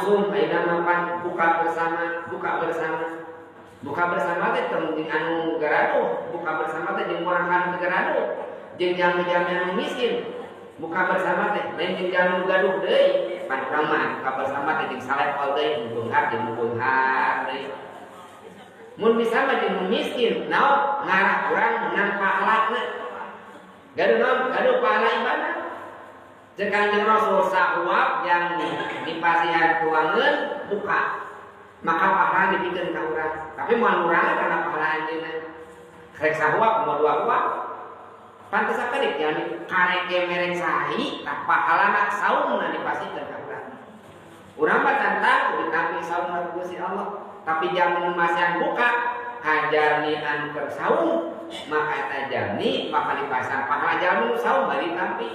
tausum ayeuna mapan buka bersama teh tong anu garado buka bersama teh jeung urang kanu garado jeung jalmi-jalmi anu miskin buka bersama teh lain jeung jalmi gaduh deui pan urang mah buka bersama teh jeung salepol deui beunghar jeung beunghar deui mun bisa mah jeung miskin naon ngarah urang menang pahalana gaduh pahala ibadah jeung Kanjeng Rasul sahuap yang dipasihan tuangeun buka maka pahala dipikeun ka urang tapi moal urang kana pahala anjeunna karek sahuap moal dua uang pantes sakedik jalmi karek merek sahi tah pahalana saumna dipasikeun ka urang mah tantang ditampi saumna ku Gusti Allah tapi jamun masihan buka kajalmi anu keur saum maka eta jalmi bakal dipasang pahala jalmi nu saum bari tampi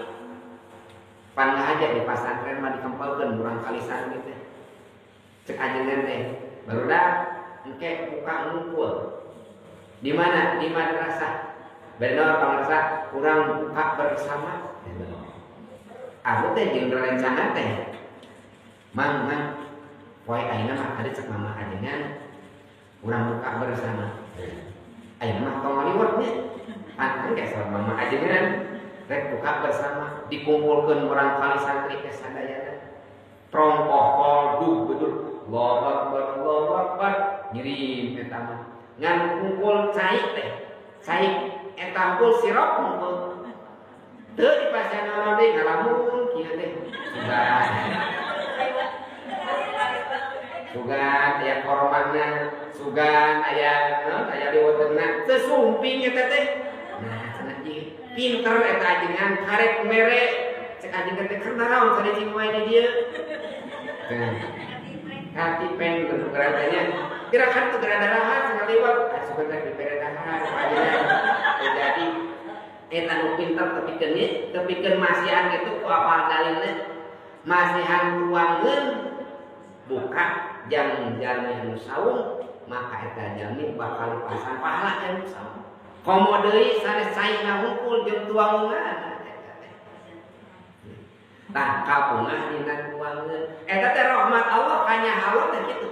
pan aja di pasantren mah dikempelkeun urang kalisan gitu cek ajengan teh barudak engke buka ngumpul di mana di madrasah bener pamarsa urang buka bersama aku teh jeung rerencangan teh mang poe ayeuna mah ada cek mama ajengan urang buka bersama ayeuna mah tong ngaliwatnya pan engke saur mama ajengan rek buka bersama dikumpulkeun urang kali santri teh sadayana prongkohol duh betul Allahu Akbar ngirim eta mah ngan kumpul cai teh cai eta kumpul sirop kumpul teu dipasihan orang deui ngalamun kieu teh sugan aya korbanna sugan aya liweuteunna teu sumping eta teh nah cenah ieu pinter eta ajengan karek mere cek ajengan teh keur naon tadi cing wae di dieu hati pen geradanya gerakan tuh gerada rahat sekali wak asukan teh gerada rahat ajengan jadi eta nu pinter tepikeun masihan gitu ku apal dalilna masihan ruangeun buka jalmi anu saum maka eta jalmi bakal pasang pahala anu saum komo deui sanes saina hungkul jeung tuangeunna tah kabungah dina tuangeun eta teh rahmat Allah ka nyahawa teh kitu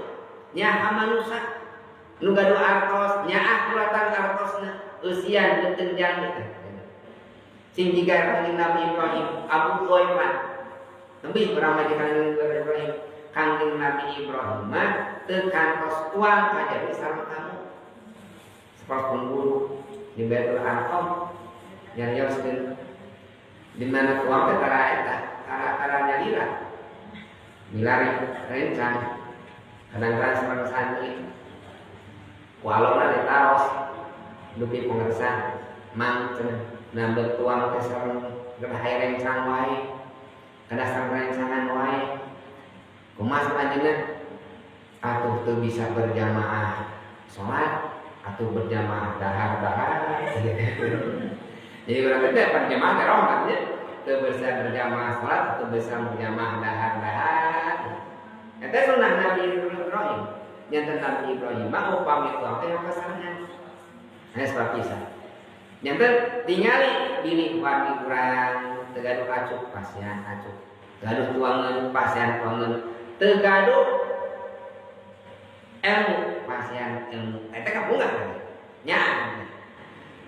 nyaha manusia nu gaduh artos nyaah kuratan artosna eusian teu jalmi teh sing jiga Kanjeng Nabi Ibrahim Abu Ghaiman lebih urang majikan Ibrahim Kanjeng Nabi Ibrahim mah teu kantos tuang kajadi sareng kamu seperti guru di Baitul Arqam yang nyoskeun di mana tuang teh tara eta tara nyalira milari rencang kadang-kadang seperti santri walona ditaros dupi pengersan mang cenah nambah tuang teh sareng gerahay rencang wae kada sareng rencangan wae kumaha panjenengan atuh teu bisa berjamaah salat atuh berjamaah dahar jadi urang teh berjamaah teh rahmatnya teu bisa berjamaah salat teu bisa berjamaah dahar eta sunah Nabi Ibrahim nyanten Nabi Ibrahim mah upami tuang teh kasarangan hanya sebab kisah nyanten tingali bini wani urang teu gaduh acuh pasian acuh gaduh tuangeun pasian tuangeun teu gaduh ilmu pasian ilmu eta kabungah nya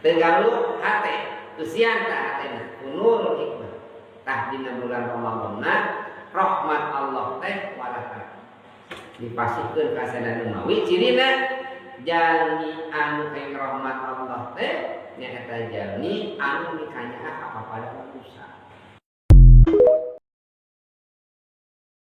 teu gaduh hate usian ka hatena nurul hikmah tah dina bulan Ramadan rahmat Allah teh walakat dipasikeun ka sadaya umawi cirina jalmi anu teh rahmat Allah teh nyaeta jalmi anu dikanyaah apa pada manusia